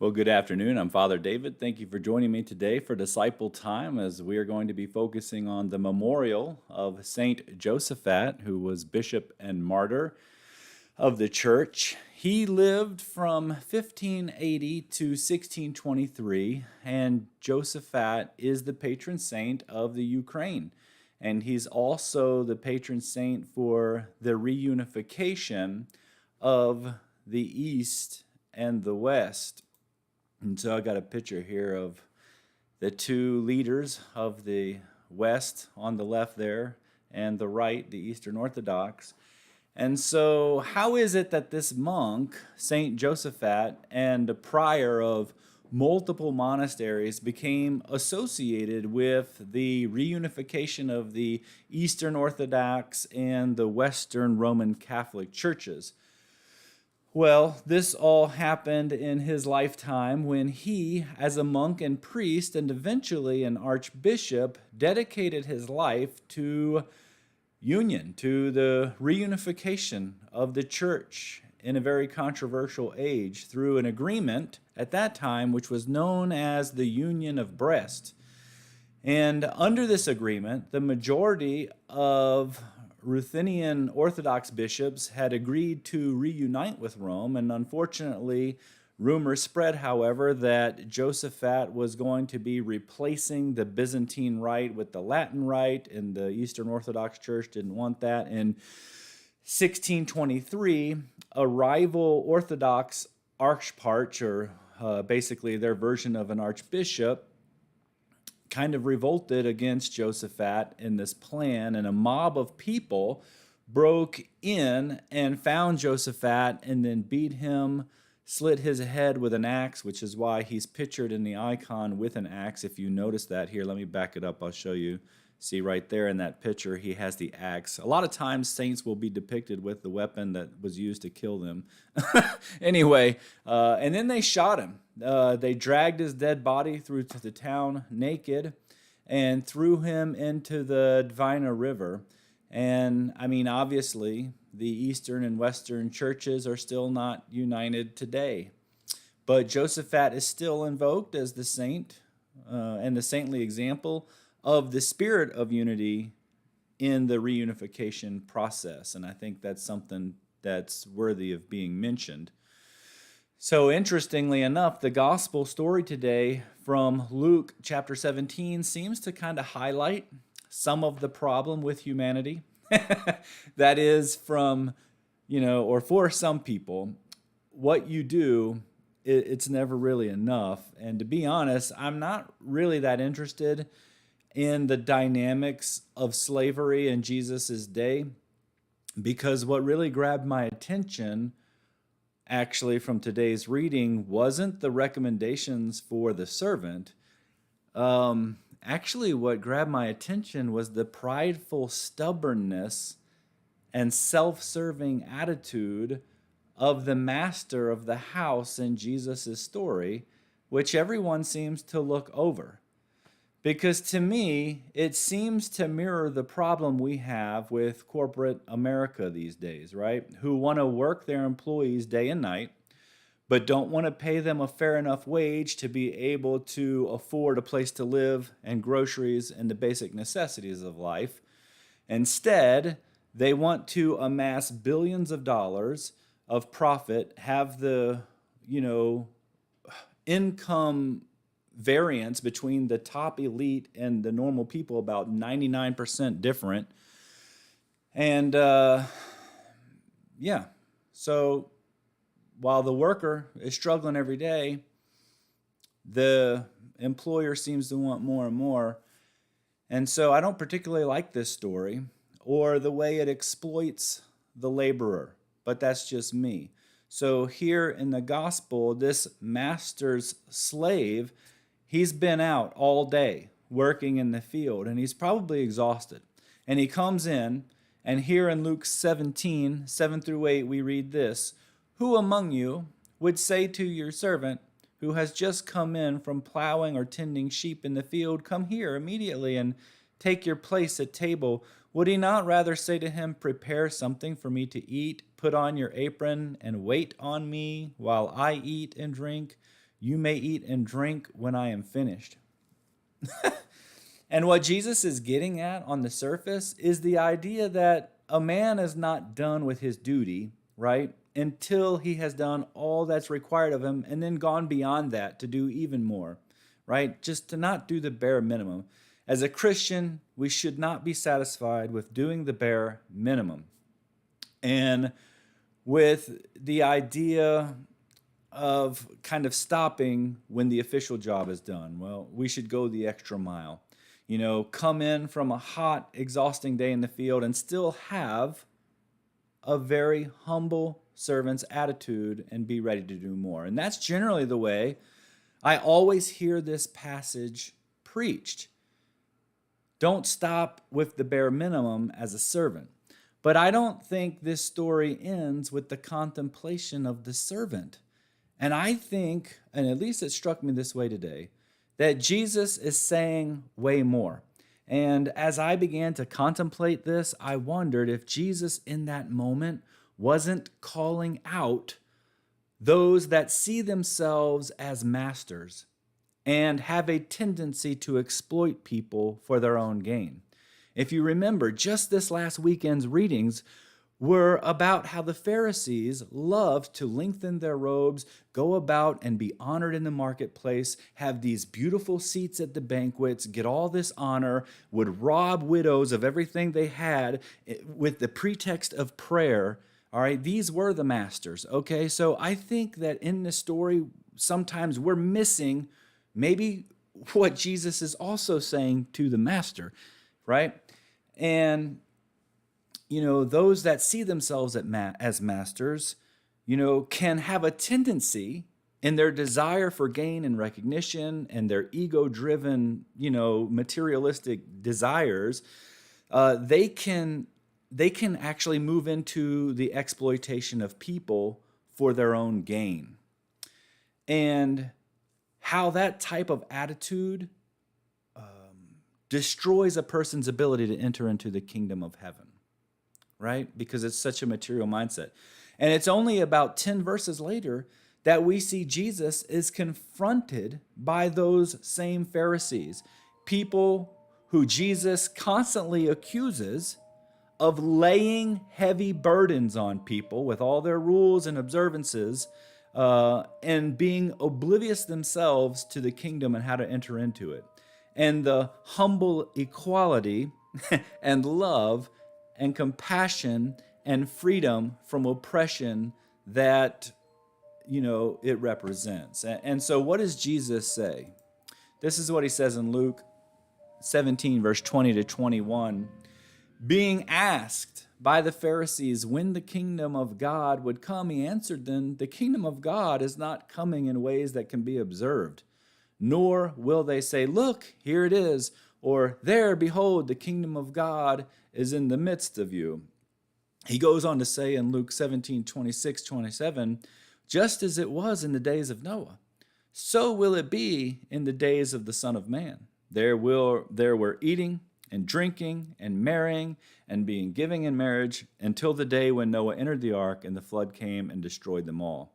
Well, good afternoon. I'm Father David. Thank you for joining me today for Disciple Time as we are going to be focusing on the memorial of Saint Josaphat, who was bishop and martyr of the church. He lived from 1580 to 1623, and Josaphat is the patron saint of the Ukraine. And he's also the patron saint for the reunification of the East and the West. And so I got a picture here of the two leaders of the West on the left there and the right, the Eastern Orthodox. And so how is it that this monk, Saint Josaphat, and a prior of multiple monasteries became associated with the reunification of the Eastern Orthodox and the Western Roman Catholic churches? Well, this all happened in his lifetime when he, as a monk and priest and eventually an archbishop, dedicated his life to union, to the reunification of the church in a very controversial age through an agreement at that time which was known as the Union of Brest. And under this agreement, the majority of Ruthenian Orthodox bishops had agreed to reunite with Rome, and unfortunately, rumors spread, however, that Josaphat was going to be replacing the Byzantine Rite with the Latin Rite, and the Eastern Orthodox Church didn't want that. In 1623, a rival Orthodox archparch, or basically their version of an archbishop, kind of revolted against Josaphat in this plan, and a mob of people broke in and found Josaphat and then beat him, slit his head with an axe, which is why he's pictured in the icon with an axe. If you notice that here, let me back it up, I'll show you. See right there in that picture, he has the axe. A lot of times saints will be depicted with the weapon that was used to kill them. Anyway, and then they shot him. They dragged his dead body through to the town naked and threw him into the Dvina River. And I mean, obviously, the Eastern and Western churches are still not united today. But Josaphat is still invoked as the saint and the saintly example of the spirit of unity in the reunification process. And I think that's something that's worthy of being mentioned. So interestingly enough, the gospel story today from Luke chapter 17 seems to kind of highlight some of the problem with humanity. That is from, or for some people, what you do, it's never really enough. And to be honest, I'm not really that interested in the dynamics of slavery in Jesus' day, because what really grabbed my attention actually from today's reading wasn't the recommendations for the servant. Actually, what grabbed my attention was the prideful stubbornness and self-serving attitude of the master of the house in Jesus' story, which everyone seems to look over. Because to me, it seems to mirror the problem we have with corporate America these days, right? Who want to work their employees day and night, but don't want to pay them a fair enough wage to be able to afford a place to live and groceries and the basic necessities of life. Instead, they want to amass billions of dollars of profit, have the, income variance between the top elite and the normal people about 99% different. And so while the worker is struggling every day, the employer seems to want more and more. And so I don't particularly like this story or the way it exploits the laborer, but that's just me. So here in the gospel, this master's slave, he's been out all day working in the field, and he's probably exhausted. And he comes in, and here in Luke 17, 7 through 8, we read this: "Who among you would say to your servant who has just come in from plowing or tending sheep in the field, 'Come here immediately and take your place at table'? Would he not rather say to him, 'Prepare something for me to eat, put on your apron, and wait on me while I eat and drink'? You may eat and drink when I am finished. And what Jesus is getting at on the surface is the idea that a man is not done with his duty, right, until he has done all that's required of him and then gone beyond that to do even more, right? Just to not do the bare minimum. As a Christian, we should not be satisfied with doing the bare minimum. And with the idea of kind of stopping when the official job is done, well, we should go the extra mile. Come in from a hot, exhausting day in the field and still have a very humble servant's attitude and be ready to do more. And that's generally the way I always hear this passage preached. Don't stop with the bare minimum as a servant. But I don't think this story ends with the contemplation of the servant. And I think, and at least it struck me this way today, that Jesus is saying way more. And as I began to contemplate this, I wondered if Jesus in that moment wasn't calling out those that see themselves as masters and have a tendency to exploit people for their own gain. If you remember, just this last weekend's readings were about how the Pharisees loved to lengthen their robes, go about and be honored in the marketplace, have these beautiful seats at the banquets, get all this honor, would rob widows of everything they had with the pretext of prayer. All right, these were the masters, okay? So I think that in this story, sometimes we're missing maybe what Jesus is also saying to the master, right? And those that see themselves as masters, can have a tendency in their desire for gain and recognition and their ego-driven, materialistic desires, they can actually move into the exploitation of people for their own gain. And how that type of attitude destroys a person's ability to enter into the kingdom of heaven. Right? Because it's such a material mindset. And it's only about 10 verses later that we see Jesus is confronted by those same Pharisees, people who Jesus constantly accuses of laying heavy burdens on people with all their rules and observances and being oblivious themselves to the kingdom and how to enter into it. And the humble equality and love and compassion and freedom from oppression that, it represents. And so what does Jesus say? This is what he says in Luke 17, verse 20 to 21. Being asked by the Pharisees when the kingdom of God would come, he answered them, the kingdom of God is not coming in ways that can be observed, nor will they say, look, here it is, or there, behold, the kingdom of God is in the midst of you. He goes on to say in Luke 17, 26, 27, just as it was in the days of Noah, so will it be in the days of the Son of Man. There were eating and drinking and marrying and being given in marriage until the day when Noah entered the ark and the flood came and destroyed them all.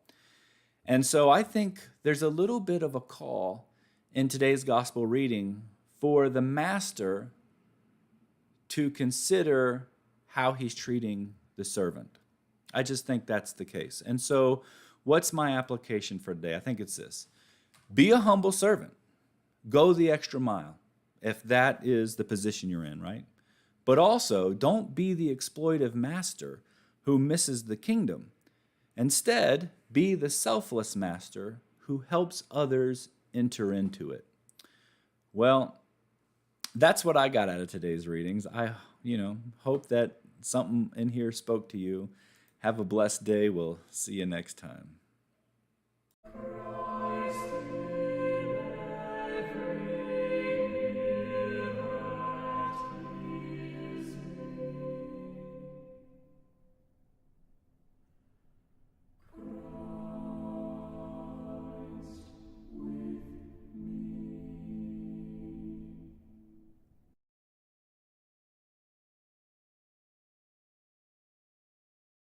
And so I think there's a little bit of a call in today's gospel reading for the master to consider how he's treating the servant. I just think that's the case. And so what's my application for today? I think it's this. Be a humble servant. Go the extra mile, if that is the position you're in, right? But also, don't be the exploitive master who misses the kingdom. Instead, be the selfless master who helps others enter into it. Well, that's what I got out of today's readings. I, hope that something in here spoke to you. Have a blessed day. We'll see you next time.